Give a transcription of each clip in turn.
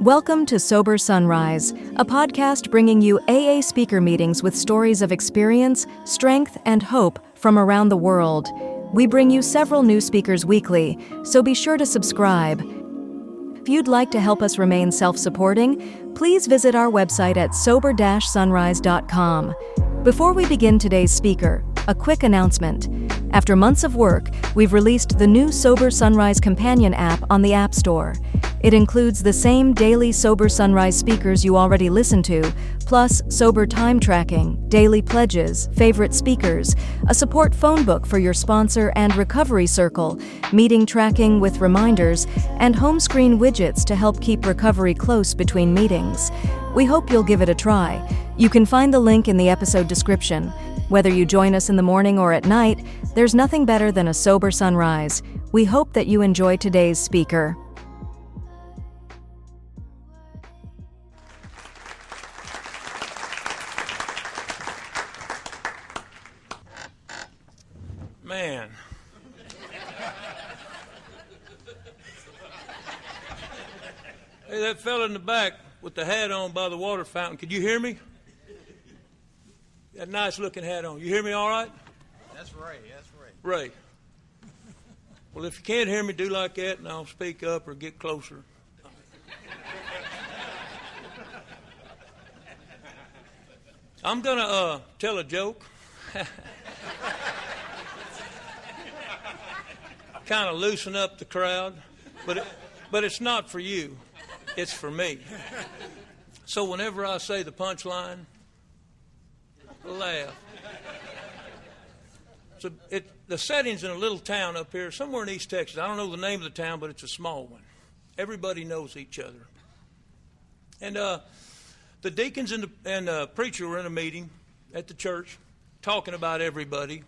Welcome to Sober Sunrise, a podcast bringing you AA speaker meetings with stories of experience, strength, and hope from around the world. We bring you several new speakers weekly, so be sure to subscribe. If you'd like to help us remain self-supporting, please visit our website at sober-sunrise.com. Before we begin today's speaker, a quick announcement. After months of work, we've released the new Sober Sunrise Companion app on the App Store. It includes the same daily Sober Sunrise speakers you already listen to, plus sober time tracking, daily pledges, favorite speakers, a support phone book for your sponsor and recovery circle, meeting tracking with reminders, and home screen widgets to help keep recovery close between meetings. We hope you'll give it a try. You can find the link in the episode description. Whether you join us in the morning or at night, there's nothing better than a sober sunrise. We hope that you enjoy today's speaker. Man. Hey, that fella in the back with the hat on by the water fountain, could you hear me? That nice looking hat on. You hear me all right? That's Ray. Ray. Well, if you can't hear me, do like that and I'll speak up or get closer. I'm going to tell a joke. Kind of loosen up the crowd. But it's not for you. It's for me. So whenever I say the punchline, laugh. So the setting's in a little town up here, somewhere in East Texas. I don't know the name of the town, but it's a small one. Everybody knows each other. And the deacons and the preacher were in a meeting at the church talking about everybody.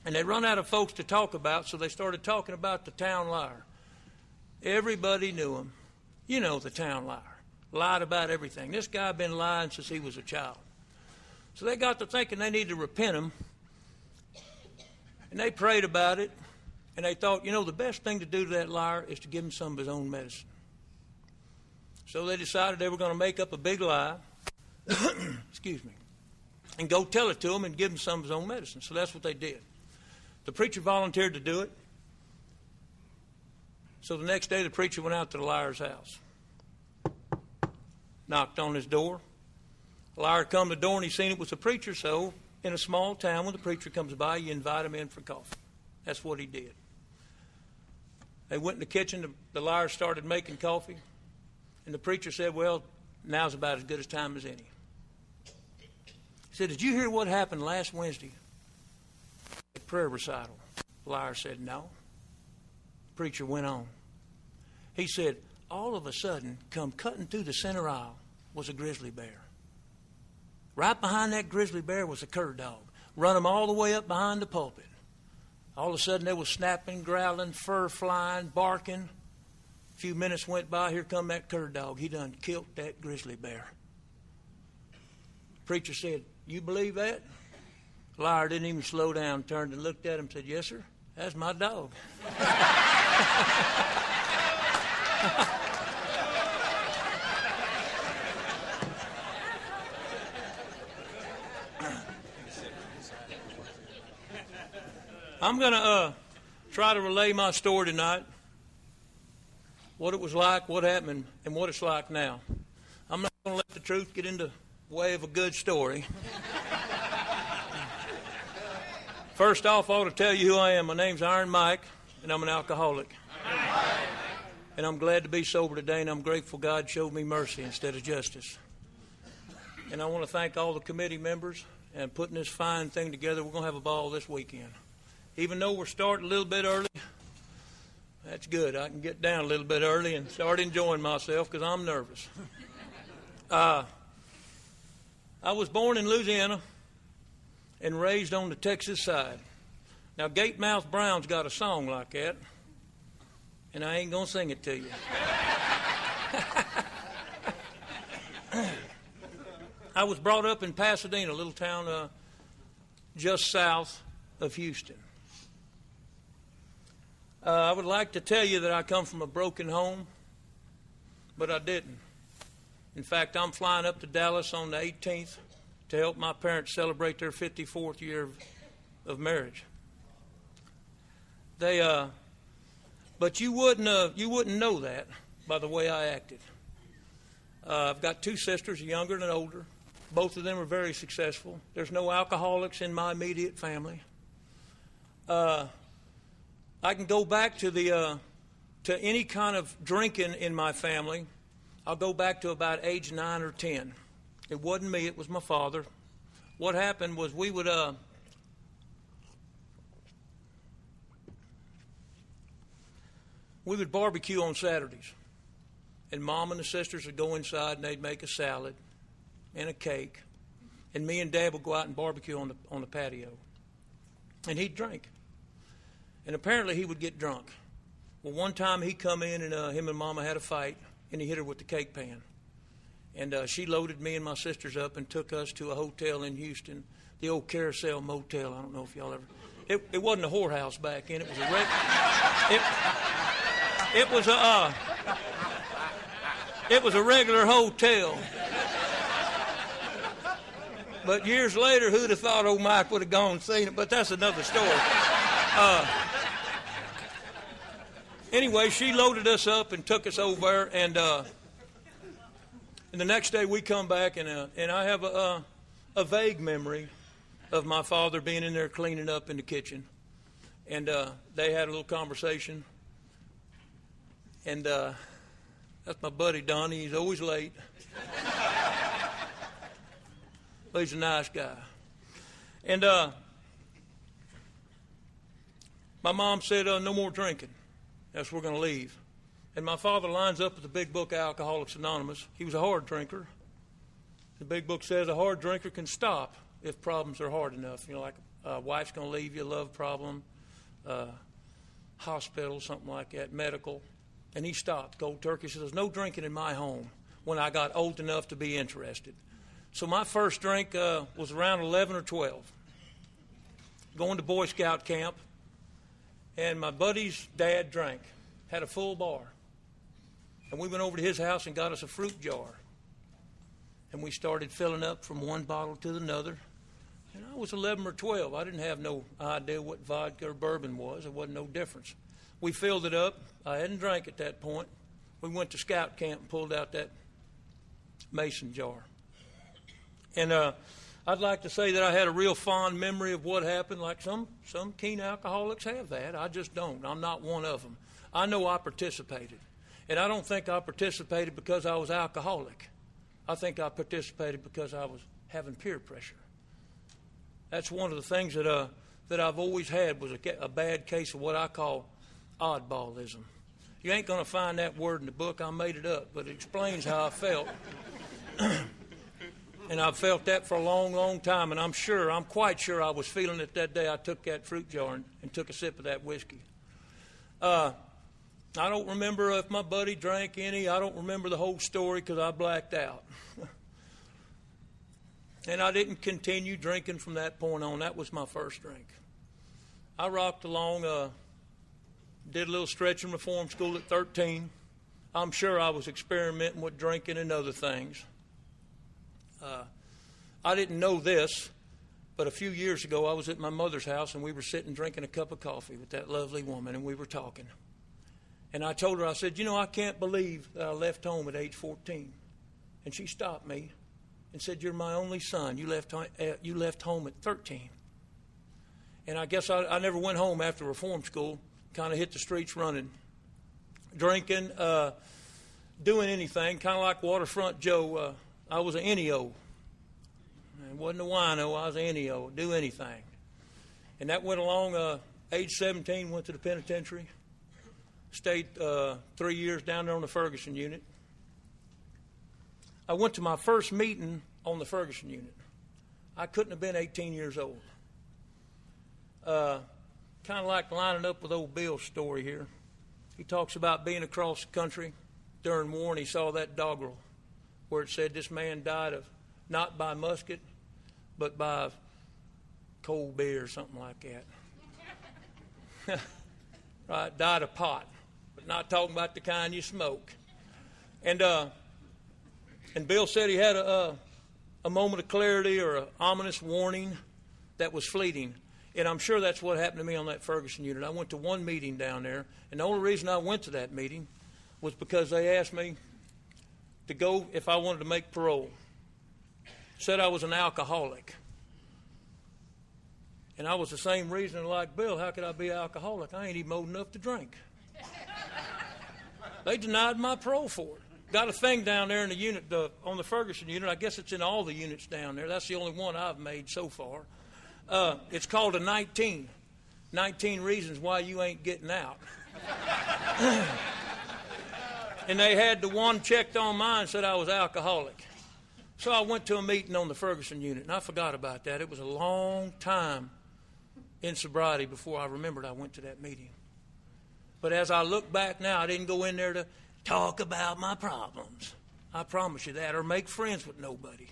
And they run out of folks to talk about, so they started talking about the town liar. Everybody knew him. You know the town liar. Lied about everything. This guy been lying since he was a child. So they got to thinking they need to repent him. And they prayed about it. And they thought, the best thing to do to that liar is to give him some of his own medicine. So they decided they were going to make up a big lie. Excuse me. And go tell it to him and give him some of his own medicine. So that's what they did. The preacher volunteered to do it. So the next day the preacher went out to the liar's house. Knocked on his door. The liar come to the door and he seen it was the preacher, so in a small town when the preacher comes by, you invite him in for coffee. That's what he did. They went in the kitchen, the liar started making coffee, and the preacher said, well, now's about as good a time as any. He said, did you hear what happened last Wednesday at prayer recital? The liar said, no. The preacher went on. He said, all of a sudden, come cutting through the center aisle was a grizzly bear. Right behind that grizzly bear was a cur dog. Run them all the way up behind the pulpit. All of a sudden, they was snapping, growling, fur flying, barking. A few minutes went by, here come that cur dog. He done killed that grizzly bear. The preacher said, you believe that? The liar didn't even slow down, turned and looked at him and said, yes, sir, that's my dog. I'm going to try to relay my story tonight, what it was like, what happened, and what it's like now. I'm not going to let the truth get in the way of a good story. First off, I ought to tell you who I am. My name's Iron Mike, and I'm an alcoholic. And I'm glad to be sober today, and I'm grateful God showed me mercy instead of justice. And I want to thank all the committee members and putting this fine thing together. We're going to have a ball this weekend. Even though we're starting a little bit early, that's good. I can get down a little bit early and start enjoying myself because I'm nervous. I was born in Louisiana and raised on the Texas side. Now, Gatemouth Brown's got a song like that, and I ain't going to sing it to you. I was brought up in Pasadena, a little town just south of Houston. I would like to tell you that I come from a broken home, but I didn't. In fact, I'm flying up to Dallas on the 18th to help my parents celebrate their 54th year of marriage. But you wouldn't know that by the way I acted. I've got two sisters, a younger and an older. Both of them are very successful. There's no alcoholics in my immediate family. I can go back to any kind of drinking in my family. I'll go back to about age 9 or 10. It wasn't me, it was my father. What happened was we would barbecue on Saturdays. And Mom and the sisters would go inside and they'd make a salad and a cake. And me and Dad would go out and barbecue on the patio. And he'd drink. And apparently he would get drunk. Well, one time he come in and him and Mama had a fight, and he hit her with the cake pan. And she loaded me and my sisters up and took us to a hotel in Houston, the old Carousel Motel. I don't know if y'all ever... It wasn't a whorehouse back then. It was a it was a regular hotel. But years later, who'd have thought old Mike would have gone and seen it? But that's another story. Anyway, she loaded us up and took us over, and the next day we come back, and I have a vague memory of my father being in there cleaning up in the kitchen, and they had a little conversation, and that's my buddy Donnie. He's always late. But he's a nice guy. And my mom said, no more drinking. That's we're going to leave. And my father lines up with the big book, Alcoholics Anonymous. He was a hard drinker. The big book says a hard drinker can stop if problems are hard enough. You know, like a wife's going to leave you, a love problem, hospital, something like that, medical. And he stopped cold turkey. He says, there's no drinking in my home when I got old enough to be interested. So my first drink was around 11 or 12. Going to Boy Scout camp. And my buddy's dad drank, had a full bar. And we went over to his house and got us a fruit jar. And we started filling up from one bottle to another. And I was 11 or 12. I didn't have no idea what vodka or bourbon was. There wasn't no difference. We filled it up. I hadn't drank at that point. We went to scout camp and pulled out that mason jar. And I'd like to say that I had a real fond memory of what happened, like some keen alcoholics have that. I just don't. I'm not one of them. I know I participated. And I don't think I participated because I was alcoholic. I think I participated because I was having peer pressure. That's one of the things that I've always had was a bad case of what I call oddballism. You ain't going to find that word in the book. I made it up, but it explains how I felt. And I've felt that for a long, long time, and I'm quite sure I was feeling it that day I took that fruit jar and took a sip of that whiskey. I don't remember if my buddy drank any. I don't remember the whole story because I blacked out. And I didn't continue drinking from that point on. That was my first drink. I rocked along, did a little stretch and reform school at 13. I'm sure I was experimenting with drinking and other things. I didn't know this, but a few years ago I was at my mother's house and we were sitting drinking a cup of coffee with that lovely woman, and we were talking. And I told her, I said, I can't believe that I left home at age 14. And she stopped me and said, you're my only son. You left home at 13. And I guess I never went home after reform school, kind of hit the streets running, drinking, doing anything, kind of like Waterfront Joe. I was an NEO. I wasn't a wino, I was an NEO, do anything. And that went along, age 17, went to the penitentiary, stayed 3 years down there on the Ferguson unit. I went to my first meeting on the Ferguson unit. I couldn't have been 18 years old. Kind of like lining up with old Bill's story here. He talks about being across the country during war, and he saw that doggerel where it said this man died of not by musket, but by cold beer or something like that. Right, died of pot, but not talking about the kind you smoke. And Bill said he had a moment of clarity or an ominous warning that was fleeting. And I'm sure that's what happened to me on that Ferguson unit. I went to one meeting down there, and the only reason I went to that meeting was because they asked me to go if I wanted to make parole. Said I was an alcoholic. And I was the same reason like Bill. How could I be an alcoholic? I ain't even old enough to drink. They denied my parole for it. Got a thing down there in the unit, on the Ferguson unit. I guess it's in all the units down there. That's the only one I've made so far. It's called a 19 reasons why you ain't getting out. And they had the one checked on mine, said I was alcoholic. So I went to a meeting on the Ferguson unit, and I forgot about that. It was a long time in sobriety before I remembered I went to that meeting. But as I look back now, I didn't go in there to talk about my problems. I promise you that, or make friends with nobody.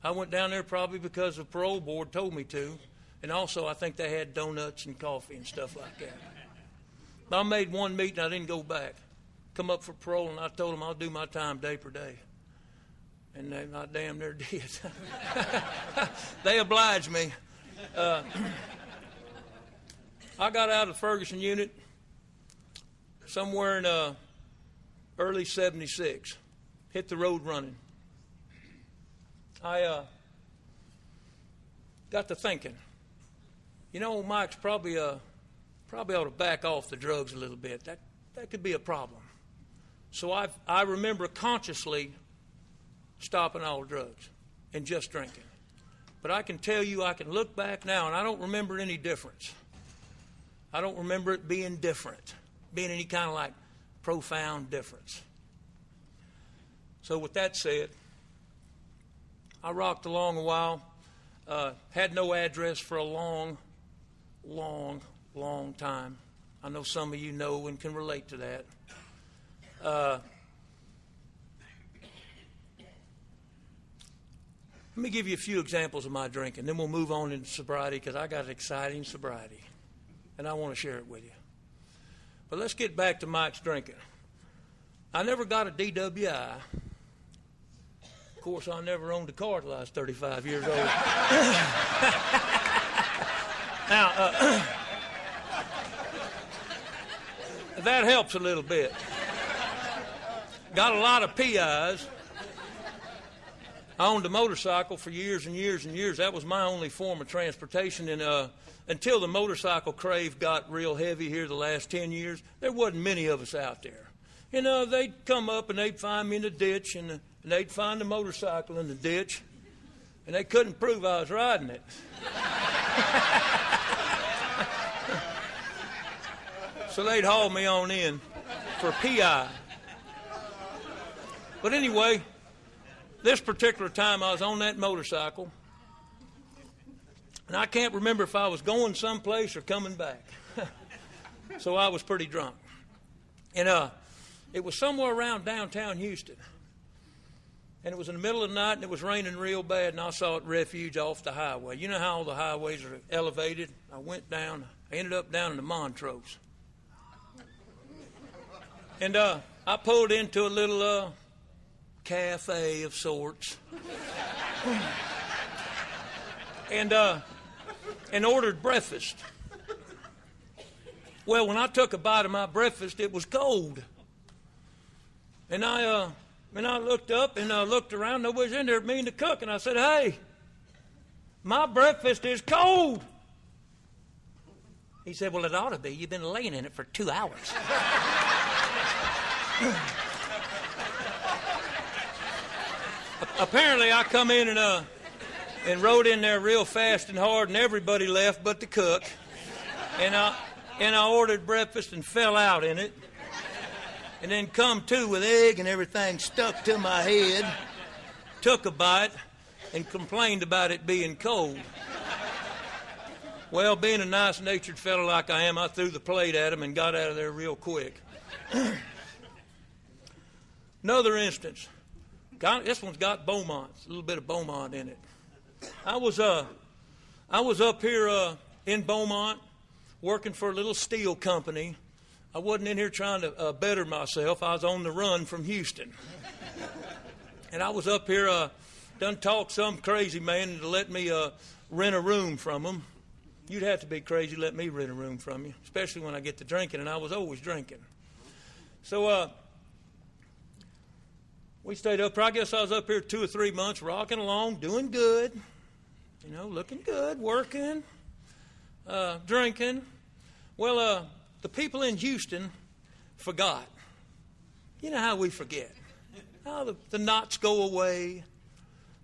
I went down there probably because the parole board told me to, and also I think they had donuts and coffee and stuff like that. I made one meeting, I didn't go back. Come up for parole, and I told them I'll do my time day per day. And they not damn near did. They obliged me. I got out of the Ferguson unit somewhere in early 76. Hit the road running. I got to thinking, you know, Mike's probably ought to back off the drugs a little bit. That could be a problem. So I remember consciously stopping all drugs and just drinking. But I can tell you, I can look back now, and I don't remember any difference. I don't remember it being different, being any kind of like profound difference. So with that said, I rocked along a while, had no address for a long time. I know some of you know and can relate to that. Let me give you a few examples of my drinking, then we'll move on into sobriety because I got an exciting sobriety, and I want to share it with you. But let's get back to Mike's drinking. I never got a DWI. Of course, I never owned a car till I was 35 years old. Now, that helps a little bit. Got a lot of PIs. I owned a motorcycle for years and years and years. That was my only form of transportation. And until the motorcycle crave got real heavy here the last 10 years, there wasn't many of us out there. And they'd come up and they'd find me in the ditch, and they'd find the motorcycle in the ditch, and they couldn't prove I was riding it. So they'd haul me on in for PI. But anyway, this particular time I was on that motorcycle, and I can't remember if I was going someplace or coming back. So I was pretty drunk. And it was somewhere around downtown Houston. And it was in the middle of the night, and it was raining real bad, and I saw it refuge off the highway. You know how all the highways are elevated? I went down. I ended up down in the Montrose. And I pulled into a little cafe of sorts. And ordered breakfast. Well, when I took a bite of my breakfast, it was cold. And I looked up and looked around. Nobody's in there but me and the cook. And I said, "Hey, my breakfast is cold." He said, "Well, it ought to be. You've been laying in it for 2 hours." Apparently, I come in and rode in there real fast and hard, and everybody left but the cook. And I ordered breakfast and fell out in it. And then come to with egg and everything stuck to my head. Took a bite and complained about it being cold. Well, being a nice-natured fellow like I am, I threw the plate at him and got out of there real quick. Another instance. This one's got Beaumont, a little bit of Beaumont in it. I was up here in Beaumont working for a little steel company I wasn't in here trying to better myself. I was on the run from Houston. And I was up here, done talked some crazy man into let me rent a room from him. You'd have to be crazy to let me rent a room from you, especially when I get to drinking, and I was always drinking. So we stayed up here. I guess I was up here 2 or 3 months, rocking along, doing good, you know, looking good, working, drinking. Well, the people in Houston forgot. You know how we forget. How the knots go away,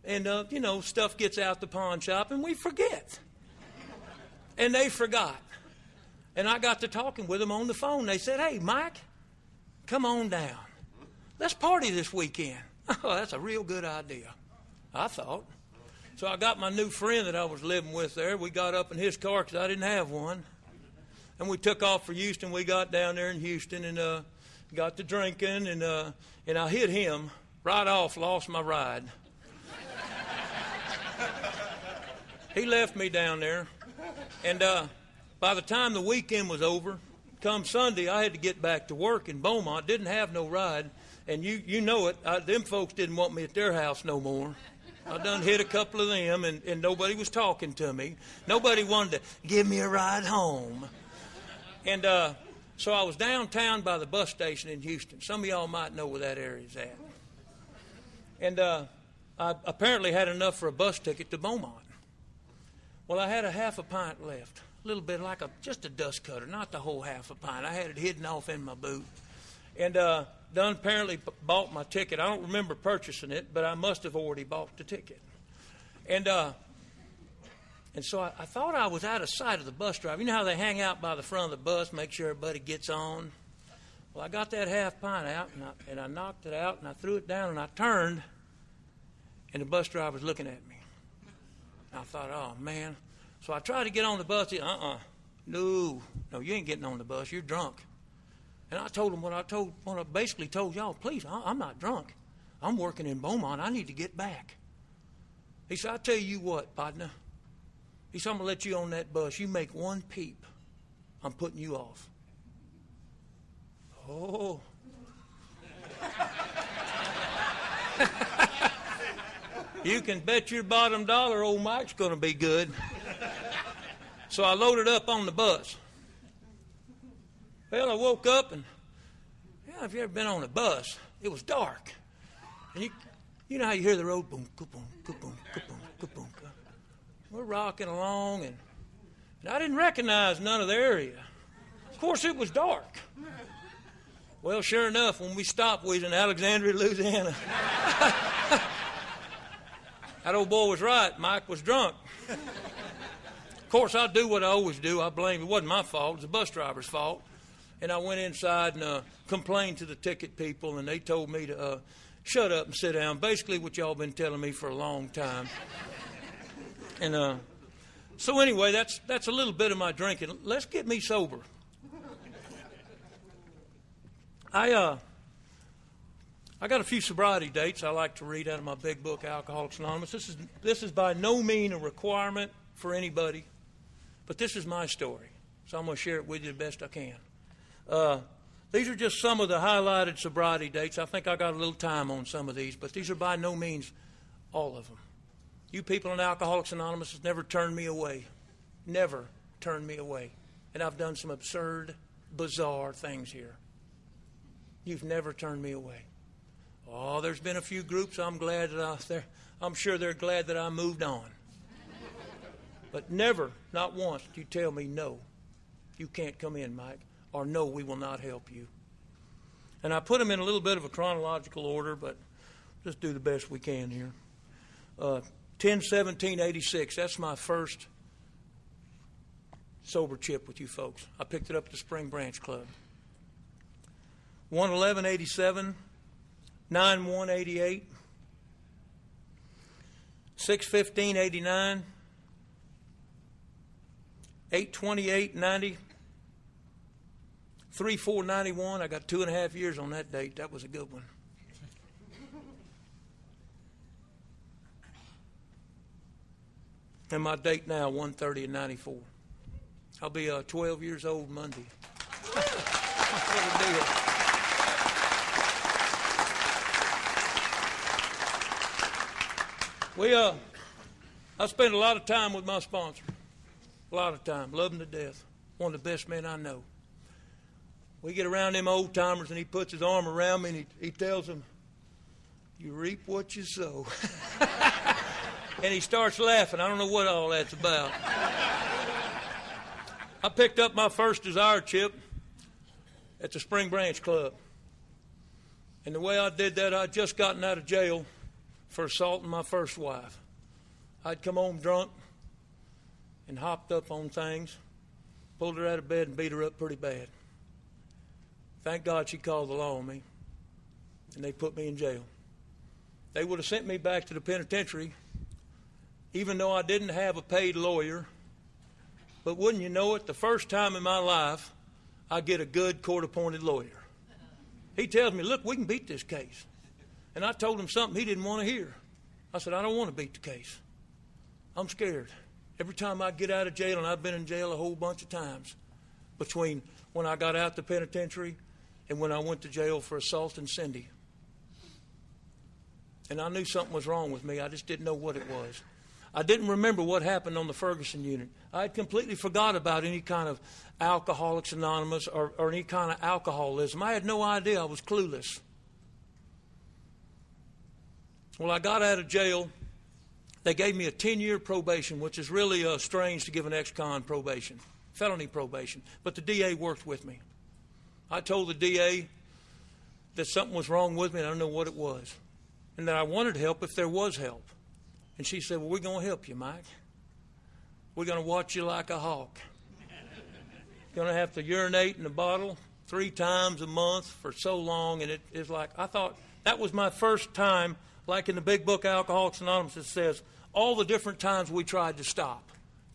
and, you know, stuff gets out the pawn shop, and we forget. And they forgot. And I got to talking with them on the phone. They said, hey, Mike, come on down. Let's party this weekend. Oh, that's a real good idea, I thought. So I got my new friend that I was living with there. We got up in his car because I didn't have one. And we took off for Houston. We got down there in Houston and got to drinking. And I hit him right off, lost my ride. He left me down there. And by the time the weekend was over, come Sunday, I had to get back to work in Beaumont. Didn't have no ride. And you know it, them folks didn't want me at their house no more. I done hit a couple of them, and nobody was talking to me. Nobody wanted to give me a ride home. And so I was downtown by the bus station in Houston. Some of y'all might know where that area is at. And I apparently had enough for a bus ticket to Beaumont. Well, I had a half a pint left. A little bit like just a dust cutter, not the whole half a pint. I had it hidden off in my boot. And done apparently bought my ticket. I don't remember purchasing it, but I must have already bought the ticket. And so I thought I was out of sight of the bus driver. You know how they hang out by the front of the bus, make sure everybody gets on? Well, I got that half pint out, and I knocked it out, and I threw it down, and I turned, and the bus driver was looking at me. I thought, oh, man. So I tried to get on the bus. No, you ain't getting on the bus. You're drunk. And I told him what I basically told y'all. Please, I'm not drunk. I'm working in Beaumont. I need to get back. He said, I tell you what, partner. He said, I'm going to let you on that bus. You make one peep, I'm putting you off. Oh. You can bet your bottom dollar old Mike's going to be good. So I loaded up on the bus. Well, I woke up and, if you ever been on a bus, it was dark. And you know how you hear the road, boom, boom, boom, boom, boom, boom. We're rocking along, and I didn't recognize none of the area. Of course, it was dark. Well, sure enough, when we stopped, we was in Alexandria, Louisiana. That old boy was right. Mike was drunk. Of course, I do what I always do. I blame it. It wasn't my fault. It was the bus driver's fault. And I went inside and complained to the ticket people, and they told me to shut up and sit down, basically what y'all been telling me for a long time. And so anyway, that's a little bit of my drinking. Let's get me sober. I got a few sobriety dates I like to read out of my big book, Alcoholics Anonymous. This is by no means a requirement for anybody, but this is my story, so I'm going to share it with you the best I can. These are just some of the highlighted sobriety dates. I think I got a little time on some of these, but these are by no means all of them. You people in Alcoholics Anonymous has never turned me away. Never turned me away. And I've done some absurd, bizarre things here. You've never turned me away. Oh, there's been a few groups I'm sure they're glad that I moved on. But never, not once, did you tell me, no, you can't come in, Mike, or no, we will not help you. And I put them in a little bit of a chronological order, but just do the best we can here. 10/17/86, that's my first sober chip with you folks. I picked it up at the Spring Branch Club. 1/11/87, 9/1/88, 6/15/89, 8/28/90, 3/4/91. I got 2.5 years on that date. That was a good one. And my date now, 1/30/94. I'll be 12 years old Monday. what it did. I spent a lot of time with my sponsor. A lot of time. Love him to death. One of the best men I know. We get around them old timers and he puts his arm around me and he tells them, "You reap what you sow." And he starts laughing. I don't know what all that's about. I picked up my first Desire chip at the Spring Branch Club. And the way I did that, I'd just gotten out of jail for assaulting my first wife. I'd come home drunk and hopped up on things, pulled her out of bed and beat her up pretty bad. Thank God she called the law on me, and they put me in jail. They would have sent me back to the penitentiary, even though I didn't have a paid lawyer. But wouldn't you know it, the first time in my life, I get a good court-appointed lawyer. He tells me, "Look, we can beat this case." And I told him something he didn't want to hear. I said, "I don't want to beat the case. I'm scared. Every time I get out of jail," and I've been in jail a whole bunch of times, between when I got out the penitentiary and when I went to jail for assaulting Cindy. And I knew something was wrong with me. I just didn't know what it was. I didn't remember what happened on the Ferguson unit. I had completely forgot about any kind of Alcoholics Anonymous or any kind of alcoholism. I had no idea. I was clueless. Well, I got out of jail. They gave me a 10-year probation, which is really strange to give an ex-con probation, felony probation. But the DA worked with me. I told the DA that something was wrong with me, and I don't know what it was, and that I wanted help if there was help. And she said, "Well, we're going to help you, Mike. We're going to watch you like a hawk. You're going to have to urinate in a bottle 3 times a month for so long." And it's like, I thought that was my first time, like in the big book Alcoholics Anonymous, it says all the different times we tried to stop.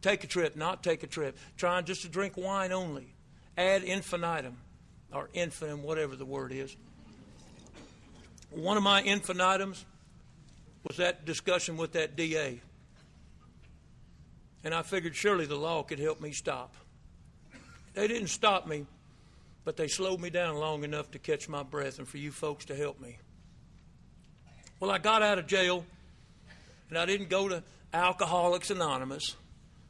Take a trip, not take a trip. Trying just to drink wine only. Ad infinitum, or infinitum, whatever the word is. One of my infinitums was that discussion with that DA. And I figured surely the law could help me stop. They didn't stop me, but they slowed me down long enough to catch my breath and for you folks to help me. Well, I got out of jail, and I didn't go to Alcoholics Anonymous.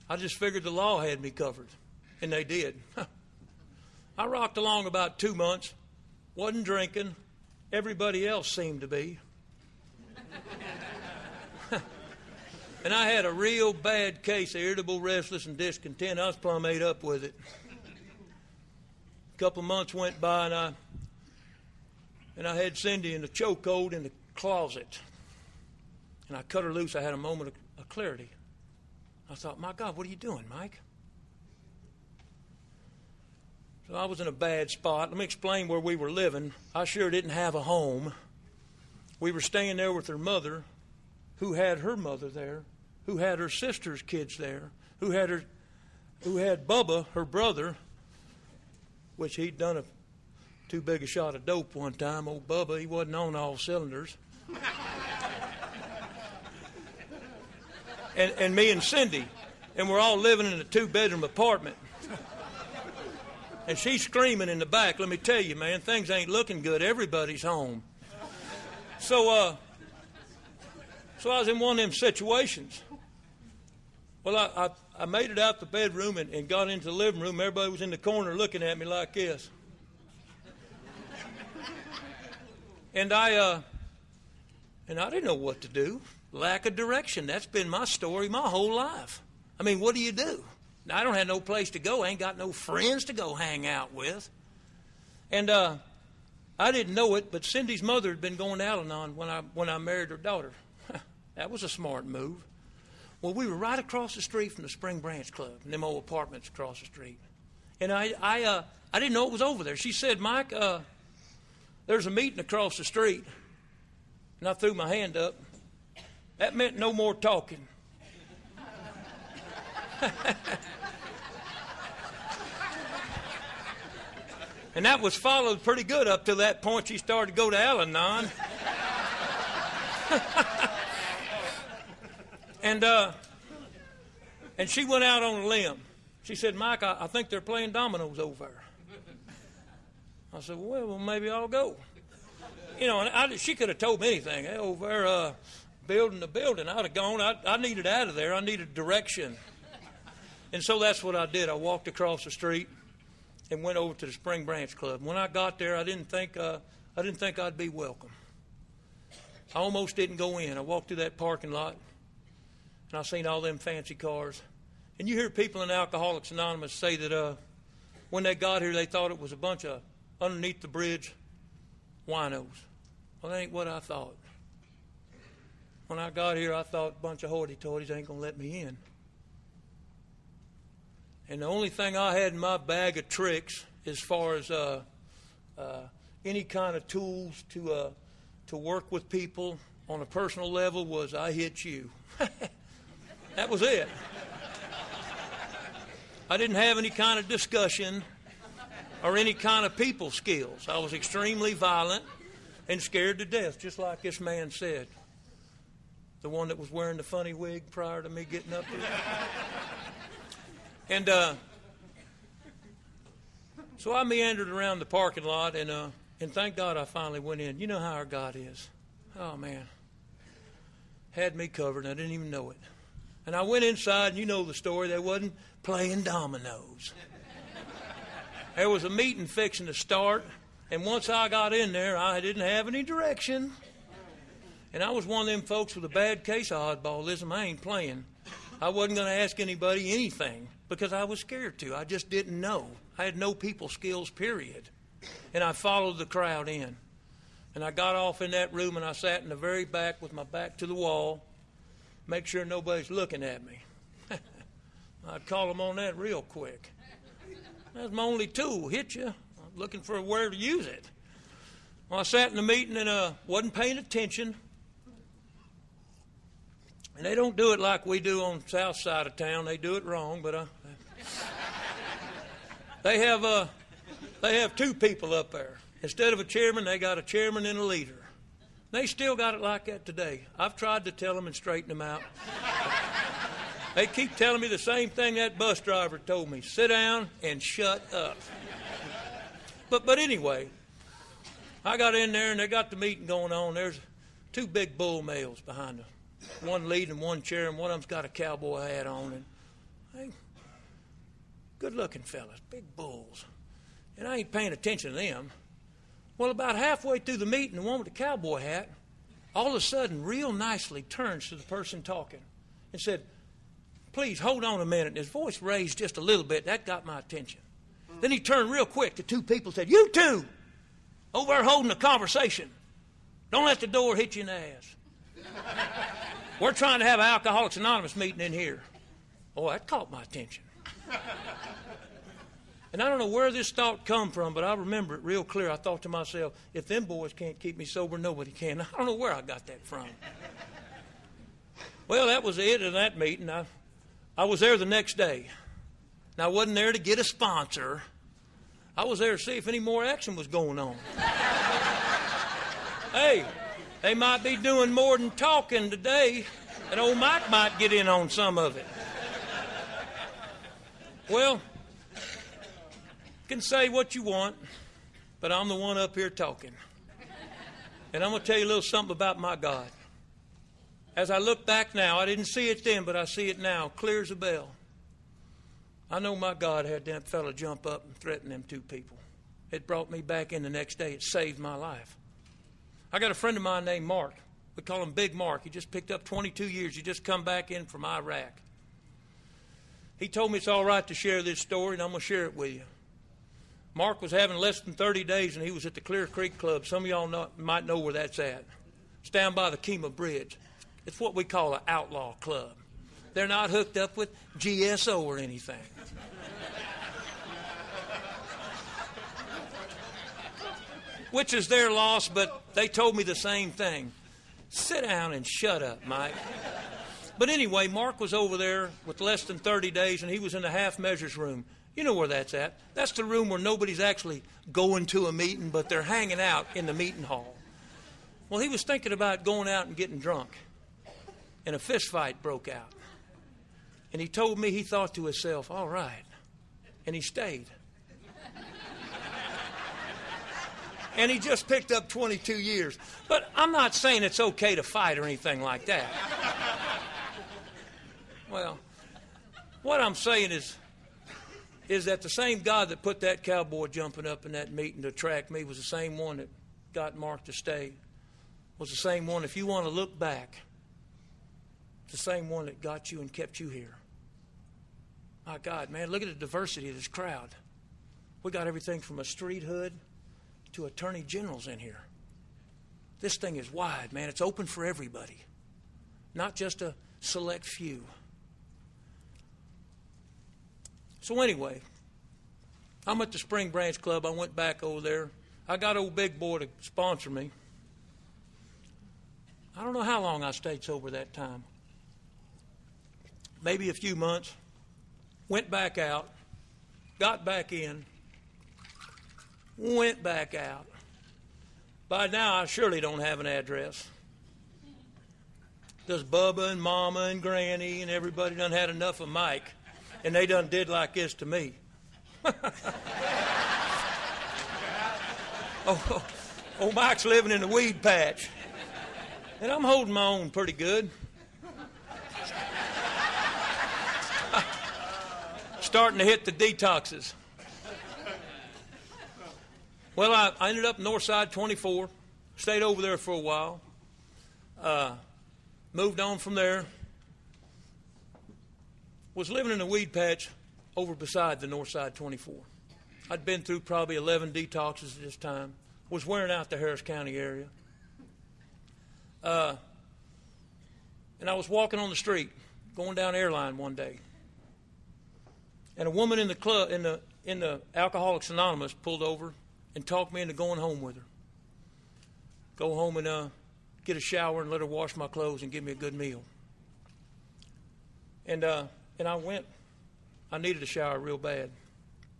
I just figured the law had me covered, and they did. I rocked along about 2 months, wasn't drinking. Everybody else seemed to be. And I had a real bad case of irritable, restless, and discontent. I was plumb ate up with it. A couple of months went by, and I had Cindy in the chokehold in the closet. And I cut her loose. I had a moment of clarity. I thought, my God, what are you doing, Mike? So I was in a bad spot. Let me explain where we were living. I sure didn't have a home. We were staying there with her mother, who had her mother there, who had her sister's kids there, who had Bubba, her brother, which he'd done too big a shot of dope one time. Old Bubba, he wasn't on all cylinders. and me and Cindy, and we're all living in a 2-bedroom apartment. And she's screaming in the back. Let me tell you, man, things ain't looking good. Everybody's home. So I was in one of them situations. Well, I made it out the bedroom and got into the living room. Everybody was in the corner looking at me like this. And I didn't know what to do. Lack of direction. That's been my story my whole life. I mean, what do you do? Now, I don't have no place to go. I ain't got no friends to go hang out with. And I didn't know it, but Cindy's mother had been going to Al-Anon when I married her daughter. That was a smart move. Well, we were right across the street from the Spring Branch Club, and them old apartments across the street. And I didn't know it was over there. She said, "Mike, there's a meeting across the street." And I threw my hand up. That meant no more talking. And that was followed pretty good up to that point she started to go to Al-Anon. And she went out on a limb. She said, "Mike, I think they're playing dominoes over there." I said, well, maybe I'll go. You know, and she could have told me anything. Hey, over there building the building, I'd have gone. I needed out of there. I needed direction. And so that's what I did. I walked across the street and went over to the Spring Branch Club. When I got there, I didn't think I'd be welcome. I almost didn't go in. I walked through that parking lot, and I seen all them fancy cars. And you hear people in Alcoholics Anonymous say that when they got here, they thought it was a bunch of underneath the bridge winos. Well, that ain't what I thought. When I got here, I thought a bunch of hoity-toities ain't going to let me in. And the only thing I had in my bag of tricks as far as any kind of tools to work with people on a personal level was I hit you. That was it. I didn't have any kind of discussion or any kind of people skills. I was extremely violent and scared to death, just like this man said. The one that was wearing the funny wig prior to me getting up here. And so I meandered around the parking lot, and thank God I finally went in. You know how our God is. Oh, man. Had me covered, and I didn't even know it. And I went inside, and you know the story. They wasn't playing dominoes. There was a meeting fixing to start, and once I got in there, I didn't have any direction. And I was one of them folks with a bad case of oddballism. I ain't playing. I wasn't going to ask anybody anything because I was scared to. I just didn't know. I had no people skills, period. And I followed the crowd in. And I got off in that room, and I sat in the very back with my back to the wall, make sure nobody's looking at me. I'd call them on that real quick. That's my only tool, hit you. I'm looking for where to use it. Well, I sat in the meeting and wasn't paying attention. And they don't do it like we do on the south side of town. They do it wrong, but they have two people up there. Instead of a chairman, they got a chairman and a leader. They still got it like that today. I've tried to tell them and straighten them out. They keep telling me the same thing that bus driver told me. Sit down and shut up. But anyway, I got in there and they got the meeting going on. There's two big bull males behind them. One leading, one chair, and one of them's got a cowboy hat on. And hey, good-looking fellas, big bulls. And I ain't paying attention to them. Well, about halfway through the meeting, the one with the cowboy hat, all of a sudden, real nicely turns to the person talking and said, please, hold on a minute. And his voice raised just a little bit. That got my attention. Then he turned real quick to two people and said, you two, over there holding a conversation. Don't let the door hit you in the ass. We're trying to have an Alcoholics Anonymous meeting in here. Oh, that caught my attention. And I don't know where this thought come from, but I remember it real clear. I thought to myself, if them boys can't keep me sober, nobody can. I don't know where I got that from. Well, that was it in that meeting. I was there the next day. And I wasn't there to get a sponsor. I was there to see if any more action was going on. Hey, they might be doing more than talking today, and old Mike might get in on some of it. Well, you can say what you want, but I'm the one up here talking. And I'm going to tell you a little something about my God. As I look back now, I didn't see it then, but I see it now, clear as a bell. I know my God had that fella jump up and threaten them two people. It brought me back in the next day. It saved my life. I got a friend of mine named Mark. We call him Big Mark. He just picked up 22 years. He just come back in from Iraq. He told me it's all right to share this story, and I'm going to share it with you. Mark was having less than 30 days, and he was at the Clear Creek Club. Some of y'all might know where that's at. It's down by the Kemah Bridge. It's what we call an outlaw club. They're not hooked up with GSO or anything. Which is their loss, but they told me the same thing. Sit down and shut up, Mike. But anyway, Mark was over there with less than 30 days, and he was in the half measures room. You know where that's at. That's the room where nobody's actually going to a meeting, but they're hanging out in the meeting hall. Well, he was thinking about going out and getting drunk, and a fist fight broke out. And he told me he thought to himself, all right. And he stayed. And he just picked up 22 years. But I'm not saying it's okay to fight or anything like that. Well, what I'm saying is that the same God that put that cowboy jumping up in that meeting to track me was the same one that got Mark to stay. Was the same one, if you want to look back, the same one that got you and kept you here. My God, man, look at the diversity of this crowd. We got everything from a street hood to attorney generals in here. This thing is wide, man. It's open for everybody, not just a select few. So anyway, I'm at the Spring Branch Club. I went back over there. I got old big boy to sponsor me. I don't know how long I stayed sober that time. Maybe a few months. Went back out. Got back in. Went back out. By now, I surely don't have an address. Does Bubba and Mama and Granny and everybody done had enough of Mike, and they done did like this to me. Mike's living in the weed patch. And I'm holding my own pretty good. Starting to hit the detoxes. Well, I ended up north side 24. Stayed over there for a while. Moved on from there. Was living in a weed patch over beside the north side 24. I'd been through probably 11 detoxes at this time. Was wearing out the Harris County area. And I was walking on the street, going down Airline one day. And a woman in the club, in the Alcoholics Anonymous, pulled over and talked me into going home with her. Go home and get a shower and let her wash my clothes and give me a good meal. And I went. I needed a shower real bad.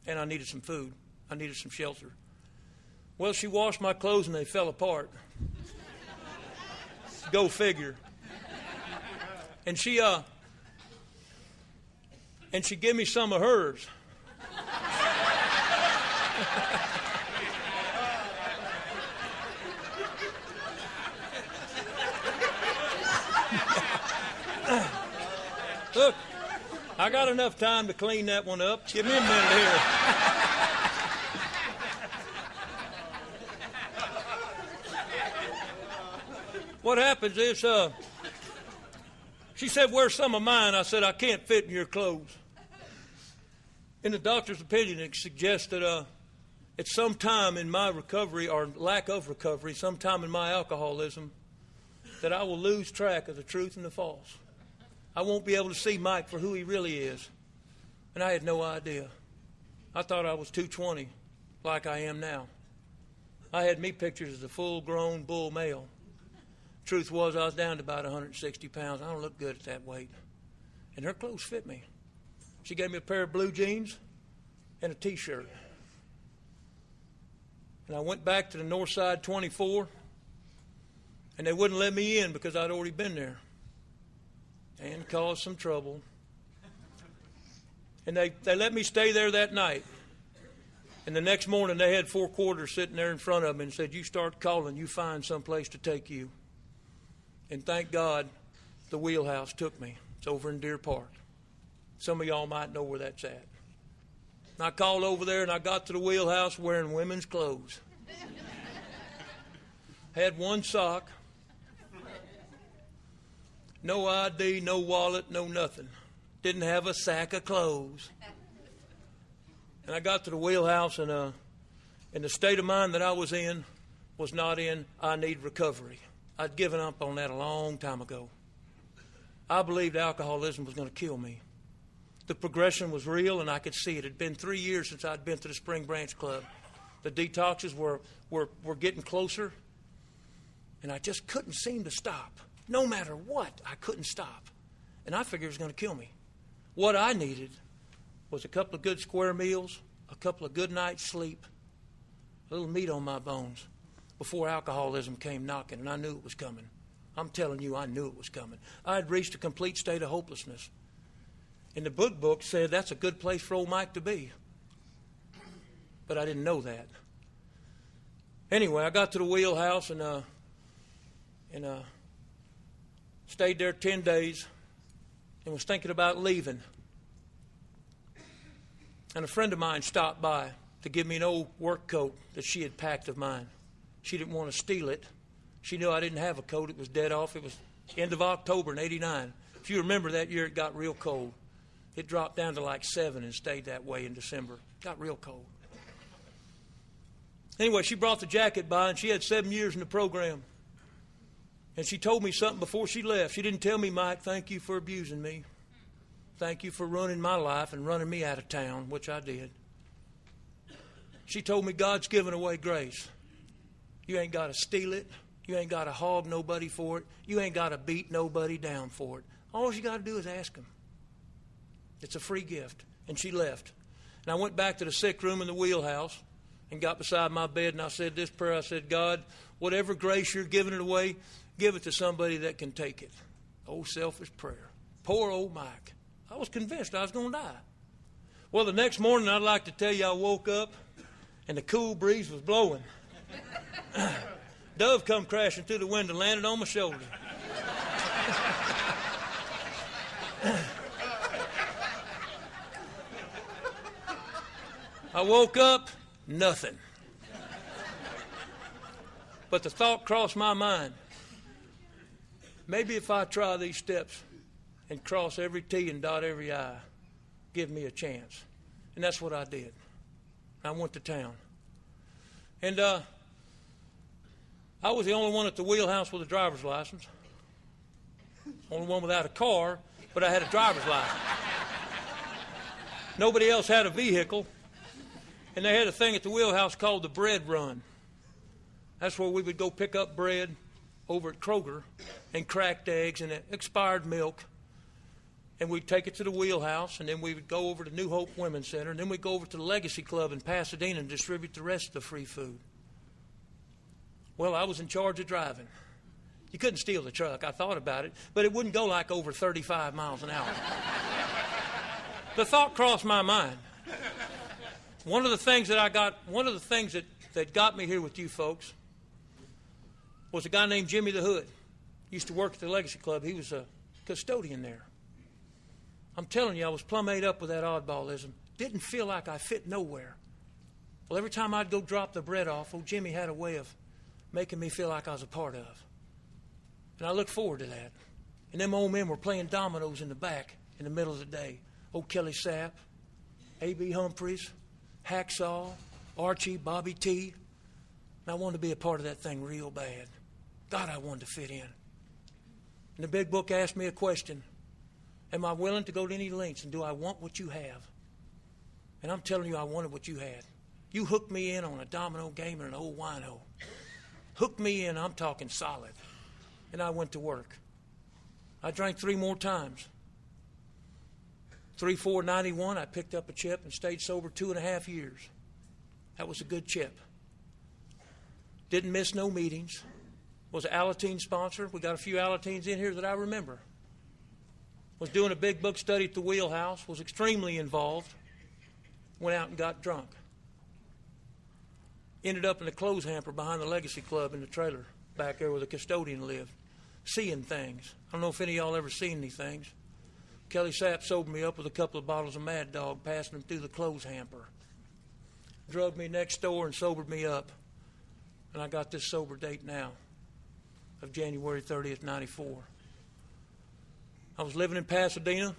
And I needed some food. I needed some shelter. Well, she washed my clothes and they fell apart. Go figure. And she gave me some of hers. Look, I got enough time to clean that one up. Give me a minute here. What happens is, she said, "Where's some of mine?" I said, "I can't fit in your clothes." In the doctor's opinion, it suggests that at some time in my recovery, or lack of recovery, sometime in my alcoholism, that I will lose track of the truth and the false. I won't be able to see Mike for who he really is. And I had no idea. I thought I was 220, like I am now. I had me pictured as a full-grown bull male. Truth was, I was down to about 160 pounds. I don't look good at that weight. And her clothes fit me. She gave me a pair of blue jeans and a T-shirt. And I went back to the north side 24, and they wouldn't let me in because I'd already been there and caused some trouble. And they let me stay there that night. And the next morning, they had 4 quarters sitting there in front of me and said, "You start calling, you find some place to take you." And thank God the wheelhouse took me. It's over in Deer Park. Some of y'all might know where that's at. And I called over there and I got to the wheelhouse wearing women's clothes. Had one sock. No ID, no wallet, no nothing. Didn't have a sack of clothes. And I got to the wheelhouse and the state of mind that I was in was not in, I need recovery. I'd given up on that a long time ago. I believed alcoholism was going to kill me. The progression was real, and I could see it. It had been 3 years since I'd been to the Spring Branch Club. The detoxes were getting closer, and I just couldn't seem to stop. No matter what, I couldn't stop. And I figured it was going to kill me. What I needed was a couple of good square meals, a couple of good nights' sleep, a little meat on my bones, before alcoholism came knocking, and I knew it was coming. I'm telling you, I knew it was coming. I had reached a complete state of hopelessness. And the book said that's a good place for old Mike to be. But I didn't know that. Anyway, I got to the wheelhouse and stayed there 10 days and was thinking about leaving. And a friend of mine stopped by to give me an old work coat that she had packed of mine. She didn't want to steal it. She knew I didn't have a coat. It was dead off. It was end of October in '89. If you remember that year, it got real cold. It dropped down to like 7 and stayed that way in December. It got real cold. Anyway, she brought the jacket by, and she had 7 years in the program. And she told me something before she left. She didn't tell me, Mike, thank you for abusing me. Thank you for ruining my life and running me out of town, which I did. She told me God's given away grace. You ain't got to steal it. You ain't got to hog nobody for it. You ain't got to beat nobody down for it. All you got to do is ask them. It's a free gift. And she left. And I went back to the sick room in the wheelhouse and got beside my bed, and I said this prayer. I said, God, whatever grace you're giving it away, give it to somebody that can take it. Oh, selfish prayer. Poor old Mike. I was convinced I was going to die. Well, the next morning, I'd like to tell you, I woke up, and the cool breeze was blowing. Dove come crashing through the window, landed on my shoulder. I woke up, nothing. But the thought crossed my mind, maybe if I try these steps and cross every T and dot every I, give me a chance. And that's what I did. I went to town. And I was the only one at the wheelhouse with a driver's license. Only one without a car, but I had a driver's license. Nobody else had a vehicle. And they had a thing at the wheelhouse called the bread run. That's where we would go pick up bread over at Kroger and cracked eggs and expired milk. And we'd take it to the wheelhouse, and then we would go over to New Hope Women's Center, and then we'd go over to the Legacy Club in Pasadena and distribute the rest of the free food. Well, I was in charge of driving. You couldn't steal the truck. I thought about it, but it wouldn't go like over 35 miles an hour. The thought crossed my mind. One of the things that got me here with you folks was a guy named Jimmy the Hood. Used to work at the Legacy Club. He was a custodian there. I'm telling you, I was plumb ate up with that oddballism. Didn't feel like I fit nowhere. Well, every time I'd go drop the bread off, old Jimmy had a way of making me feel like I was a part of. And I look forward to that. And them old men were playing dominoes in the back in the middle of the day. Old Kelly Sapp, A.B. Humphreys, Hacksaw, Archie, Bobby T. And I wanted to be a part of that thing real bad. God, I wanted to fit in. And the big book asked me a question. Am I willing to go to any lengths, and do I want what you have? And I'm telling you, I wanted what you had. You hooked me in on a domino game and an old wino. Hooked me in, I'm talking solid. And I went to work. I drank 3 more times. 3/4/91, I picked up a chip and stayed sober 2.5 years. That was a good chip. Didn't miss no meetings. Was an Alateen sponsor. We got a few Alateens in here that I remember. Was doing a big book study at the wheelhouse. Was extremely involved. Went out and got drunk. Ended up in the clothes hamper behind the Legacy Club in the trailer back there where the custodian lived. Seeing things. I don't know if any of y'all ever seen these things. Kelly Sapp sobered me up with a couple of bottles of Mad Dog, passing them through the clothes hamper. Drugged me next door and sobered me up. And I got this sober date now of January 30th, 94. I was living in Pasadena.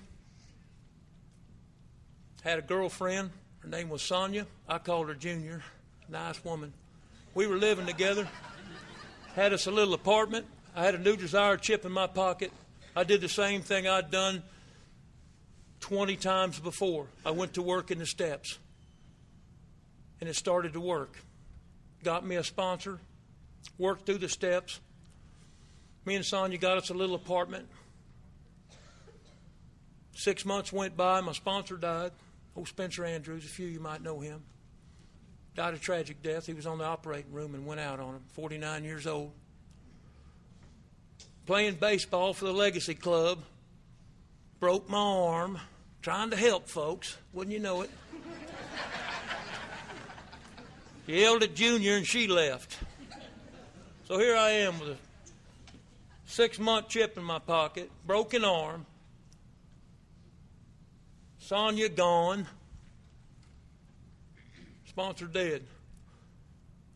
Had a girlfriend. Her name was Sonia. I called her Junior. Nice woman. We were living together. Had us a little apartment. I had a New Desire chip in my pocket. I did the same thing I'd done 20 times before. I went to work in the steps. And it started to work. Got me a sponsor. Worked through the steps. Me and Sonia got us a little apartment. 6 months went by. My sponsor died. Old Spencer Andrews. A few of you might know him. Died a tragic death. He was on the operating room and went out on him. 49 years old. Playing baseball for the Legacy Club. Broke my arm. Trying to help folks. Wouldn't you know it? She yelled at Junior and she left. So here I am with a 6-month chip in my pocket, broken arm, Sonia gone, sponsor dead.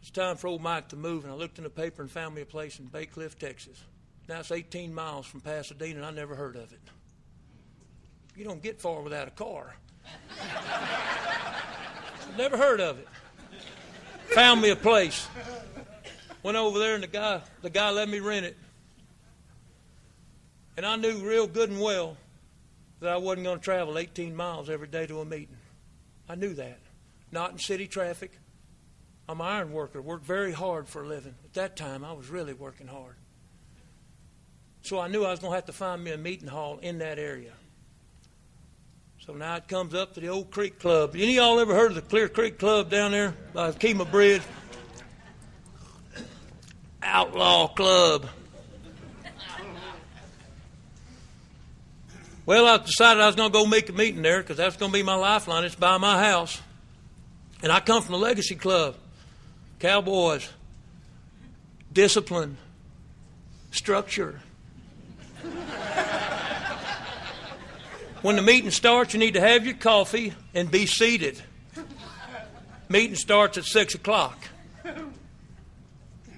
It's time for old Mike to move, and I looked in the paper and found me a place in Baycliff, Texas. Now it's 18 miles from Pasadena, and I never heard of it. You don't get far without a car. Never heard of it. Found me a place. Went over there, and the guy let me rent it. And I knew real good and well that I wasn't going to travel 18 miles every day to a meeting. I knew that. Not in city traffic. I'm an iron worker, worked very hard for a living. At that time, I was really working hard. So I knew I was going to have to find me a meeting hall in that area. So now it comes up to the old Creek Club. Any of y'all ever heard of the Clear Creek Club down there by Kemah Bridge? Outlaw Club. Well, I decided I was going to go make a meeting there because that's going to be my lifeline. It's by my house. And I come from the Legacy Club. Cowboys. Discipline. Structure. When the meeting starts, you need to have your coffee and be seated. Meeting starts at 6 o'clock.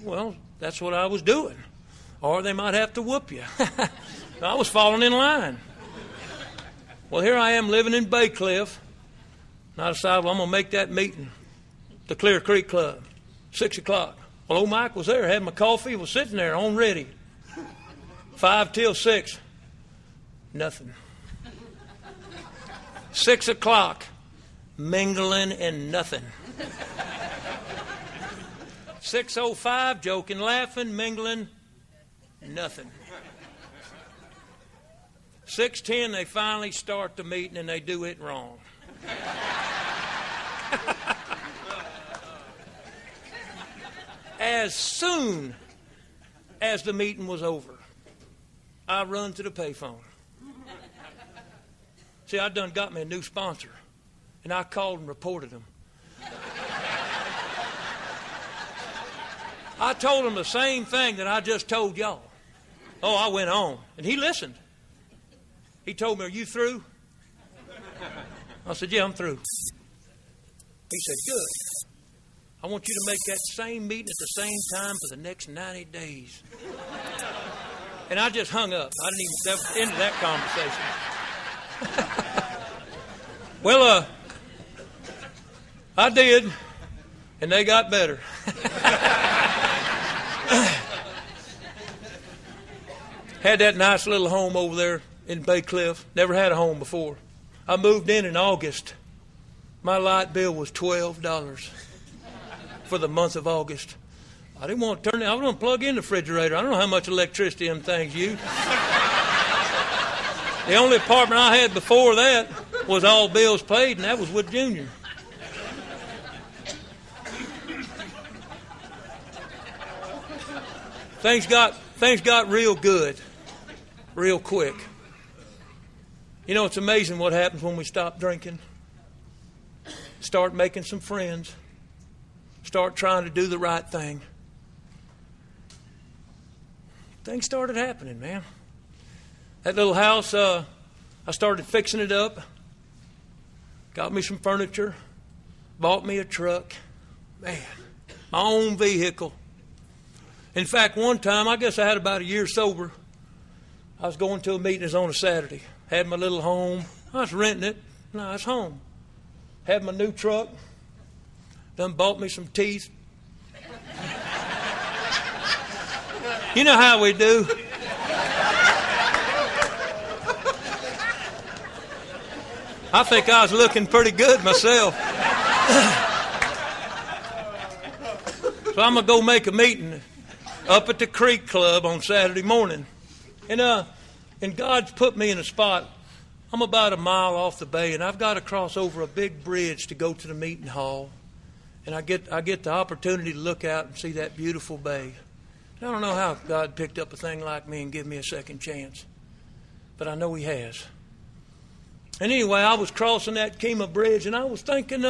Well, that's what I was doing. Or they might have to whoop you. I was falling in line. Well, here I am living in Baycliff. And I decided, well, I'm going to make that meeting. The Clear Creek Club. 6 o'clock. Well, old Mike was there, had my coffee, was sitting there on ready. 5 till 6. Nothing. 6 o'clock. Mingling and nothing. 6:05, joking, laughing, mingling, nothing. 6:10, they finally start the meeting and they do it wrong. As soon as the meeting was over, I run to the payphone. See, I done got me a new sponsor, and I called and reported him. I told him the same thing that I just told y'all. Oh, I went on, and he listened. He told me, "Are you through?" I said, "Yeah, I'm through." He said, "Good. I want you to make that same meeting at the same time for the next 90 days. And I just hung up. I didn't even step into that conversation. Well, I did, and they got better. Had that nice little home over there in Baycliff. Never had a home before. I moved in August. My light bill was $12 for the month of August. I didn't want to turn it. I was going to plug in the refrigerator. I don't know how much electricity them things use. The only apartment I had before that was all bills paid, and that was with Junior. Things got real good, real quick. You know, it's amazing what happens when we stop drinking, start making some friends, start trying to do the right thing. Things started happening, man. That little house, I started fixing it up, got me some furniture, bought me a truck. Man, my own vehicle. In fact, one time, I guess I had about a year sober. I was going to a meeting, it was on a Saturday. Had my little home. I was renting it. Nice home. Had my new truck. Done bought me some teeth. You know how we do. I think I was looking pretty good myself. So I'm going to go make a meeting up at the Creek Club on Saturday morning. And God's put me in a spot. I'm about a mile off the bay, and I've got to cross over a big bridge to go to the meeting hall. And I get the opportunity to look out and see that beautiful bay. I don't know how God picked up a thing like me and give me a second chance, but I know He has. And anyway, I was crossing that Kemah Bridge, and I was thinking,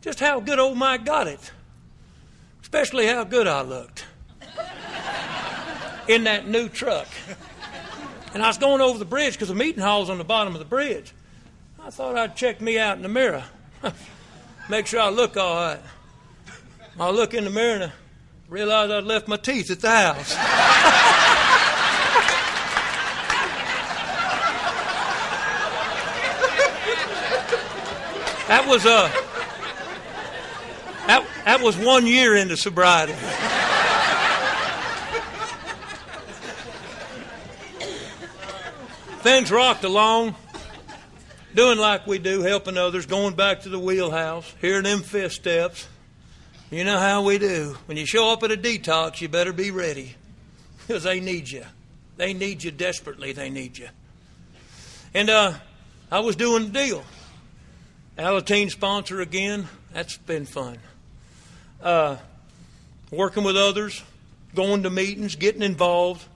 just how good old Mike got it, especially how good I looked in that new truck. And I was going over the bridge because the meeting hall's on the bottom of the bridge. I thought I'd check me out in the mirror, make sure I look all right. I look in the mirror and I realized I'd left my teeth at the house. That was 1 year into sobriety. Things rocked along, doing like we do, helping others, going back to the wheelhouse, hearing them fifth steps. You know how we do. When you show up at a detox, you better be ready, because they need you. They need you desperately. They need you. And I was doing the deal. Alateen sponsor again. That's been fun. Working with others, going to meetings, getting involved.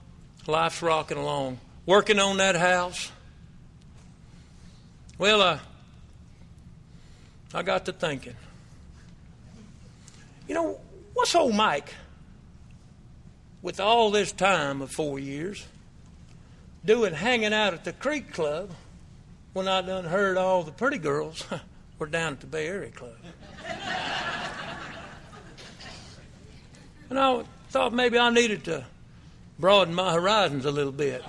Life's rocking along. Working on that house. Well, I got to thinking. You know, what's old Mike, with all this time of 4 years, doing hanging out at the Creek Club when I done heard all the pretty girls were down at the Bay Area Club? And I thought maybe I needed to broaden my horizons a little bit.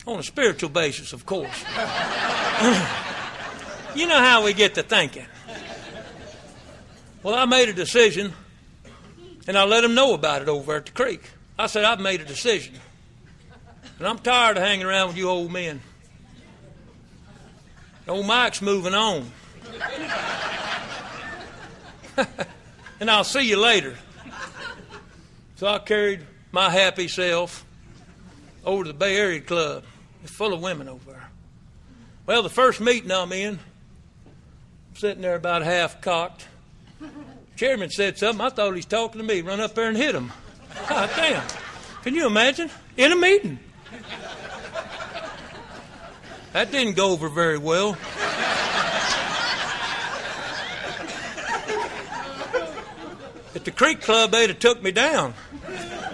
On a spiritual basis, of course. You know how we get to thinking. Well, I made a decision, and I let them know about it over at the creek. I said, I've made a decision, and I'm tired of hanging around with you old men. Old Mike's moving on. And I'll see you later. So I carried my happy self over to the Bay Area Club. It's full of women over there. Well, the first meeting I'm in, sitting there about half cocked. Chairman said something. I thought he's talking to me. Run up there and hit him. God damn. Can you imagine? In a meeting. That didn't go over very well. At the Creek Club, they'd have took me down.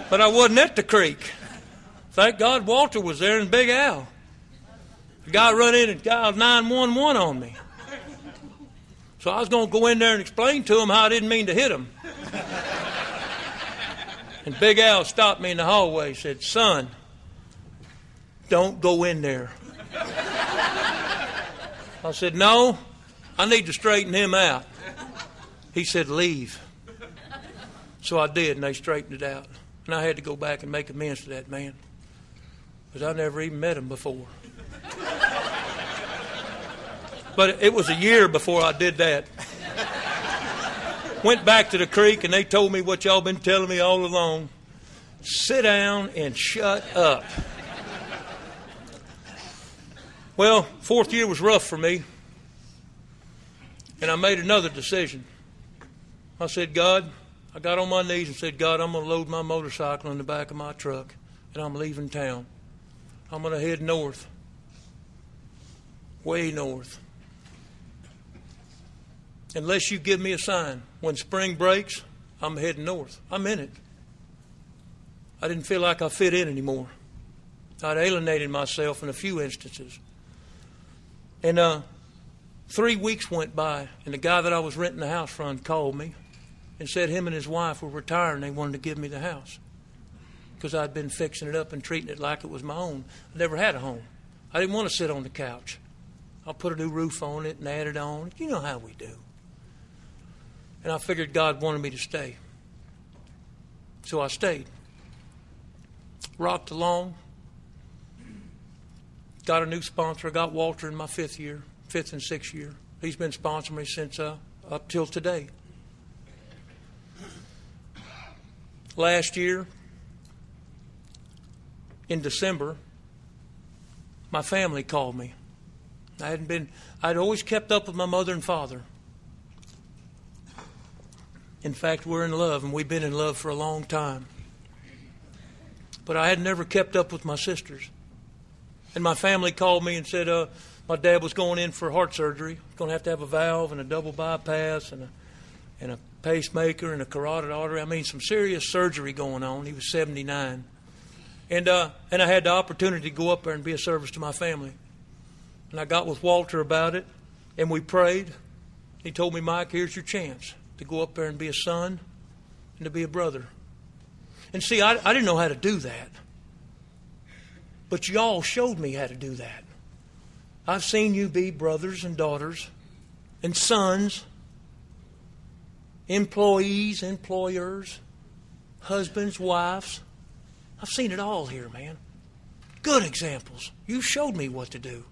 But I wasn't at the creek. Thank God Walter was there and Big Al. The guy run in and dialed 911 on me. So I was going to go in there and explain to him how I didn't mean to hit him. And Big Al stopped me in the hallway and said, son, don't go in there. I said, no, I need to straighten him out. He said, leave. So I did, and they straightened it out. And I had to go back and make amends to that man, because I never even met him before. But it was a year before I did that. Went back to the creek, and they told me what y'all been telling me all along. Sit down and shut up. Well, fourth year was rough for me, and I made another decision. I said, God, I got on my knees and said, God, I'm going to load my motorcycle in the back of my truck, and I'm leaving town. I'm going to head north, way north. Unless you give me a sign. When spring breaks, I'm heading north. I'm in it. I didn't feel like I fit in anymore. I'd alienated myself in a few instances. And 3 weeks went by, and the guy that I was renting the house from called me and said him and his wife were retiring. They wanted to give me the house because I'd been fixing it up and treating it like it was my own. I never had a home. I didn't want to sit on the couch. I'll put a new roof on it and add it on. You know how we do. And I figured God wanted me to stay. So I stayed. Rocked along. Got a new sponsor. I got Walter in my fifth and sixth year. He's been sponsoring me since up till today. Last year, in December, my family called me. I'd always kept up with my mother and father. In fact, we're in love, and we've been in love for a long time. But I had never kept up with my sisters. And my family called me and said, My dad was going in for heart surgery. Going to have a valve and a double bypass and a pacemaker and a carotid artery. I mean, some serious surgery going on. He was 79. And I had the opportunity to go up there and be a service to my family. And I got with Walter about it, and we prayed. He told me, Mike, here's your chance to go up there and be a son and to be a brother. And see, I didn't know how to do that. But y'all showed me how to do that. I've seen you be brothers and daughters and sons, employees, employers, husbands, wives. I've seen it all here, man. Good examples. You showed me what to do.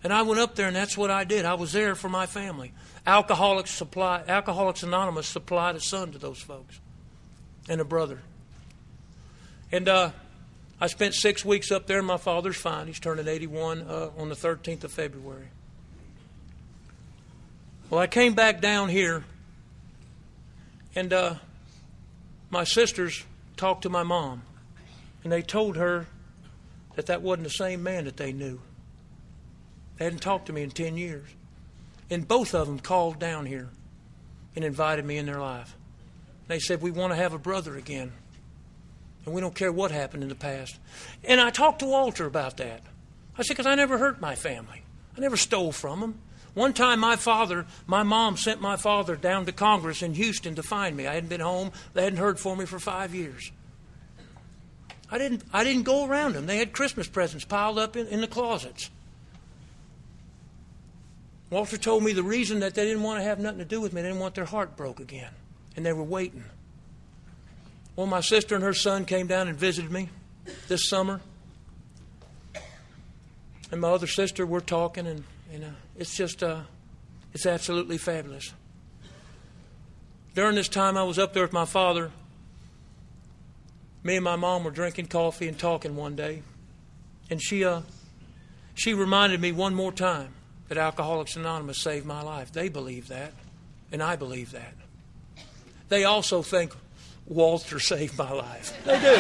And I went up there, and that's what I did. I was there for my family. Alcoholics Anonymous supplied a son to those folks and a brother. And I spent 6 weeks up there, and my father's fine. He's turning 81 on the 13th of February. Well, I came back down here, and my sisters talked to my mom, and they told her that wasn't the same man that they knew. They hadn't talked to me in 10 years. And both of them called down here and invited me in their life. They said, we want to have a brother again. And we don't care what happened in the past. And I talked to Walter about that. I said, because I never hurt my family. I never stole from them. One time my mom sent my father down to Congress in Houston to find me. I hadn't been home. They hadn't heard from me for 5 years. I didn't go around them. They had Christmas presents piled up in the closets. Walter told me the reason that they didn't want to have nothing to do with me, they didn't want their heart broke again. And they were waiting. Well, my sister and her son came down and visited me this summer. And my other sister, we're talking, and it's just, it's absolutely fabulous. During this time I was up there with my father, me and my mom were drinking coffee and talking one day. And she reminded me one more time that Alcoholics Anonymous saved my life. They believe that, and I believe that. They also think Walter saved my life. They do.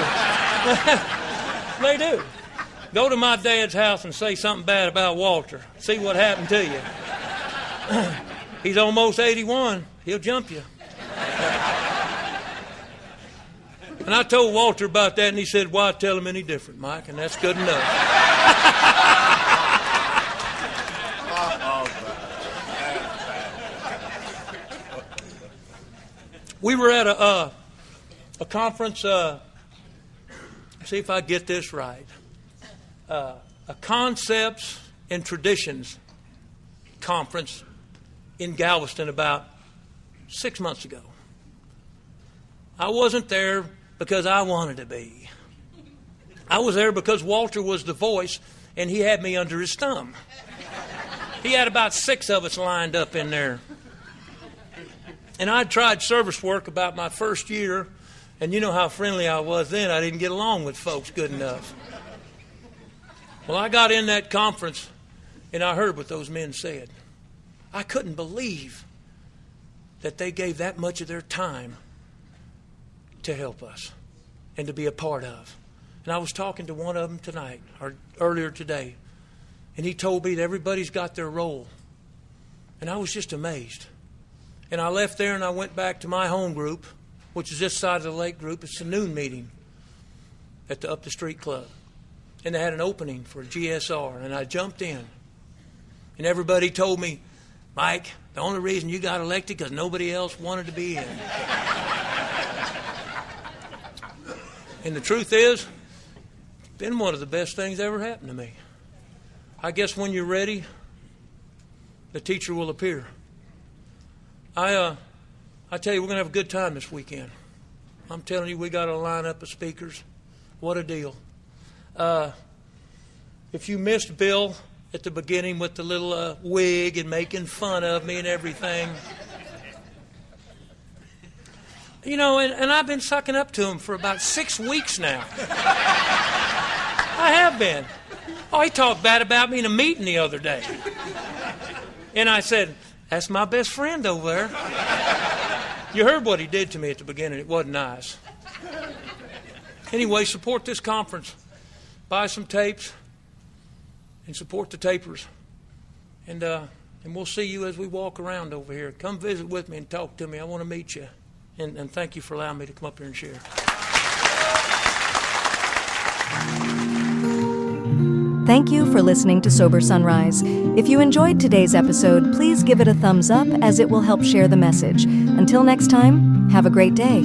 They do. Go to my dad's house and say something bad about Walter. See what happened to you. He's almost 81. He'll jump you. And I told Walter about that, and he said, why tell him any different, Mike? And that's good enough. We were at a conference, see if I get this right, a Concepts and Traditions conference in Galveston about 6 months ago. I wasn't there because I wanted to be. I was there because Walter was the voice, and he had me under his thumb. He had about 6 of us lined up in there. And I tried service work about my first year, and you know how friendly I was then. I didn't get along with folks good enough. Well, I got in that conference, and I heard what those men said. I couldn't believe that they gave that much of their time to help us and to be a part of. And I was talking to one of them tonight, or earlier today, and he told me that everybody's got their role. And I was just amazed. And I left there and I went back to my home group, which is this side of the lake group. It's a noon meeting at the Up the Street Club. And they had an opening for a GSR, and I jumped in. And everybody told me, Mike, the only reason you got elected because nobody else wanted to be in. And the truth is, it's been one of the best things that ever happened to me. I guess when you're ready, the teacher will appear. I tell you, we're going to have a good time this weekend. I'm telling you, we got a lineup of speakers. What a deal. If you missed Bill at the beginning with the little wig and making fun of me and everything, you know, and I've been sucking up to him for about 6 weeks now. I have been. Oh, he talked bad about me in a meeting the other day. And I said, that's my best friend over there. You heard what he did to me at the beginning. It wasn't nice. Anyway, support this conference. Buy some tapes and support the tapers. And we'll see you as we walk around over here. Come visit with me and talk to me. I want to meet you. And thank you for allowing me to come up here and share. Thank you for listening to Sober Sunrise. If you enjoyed today's episode, please give it a thumbs up as it will help share the message. Until next time, have a great day.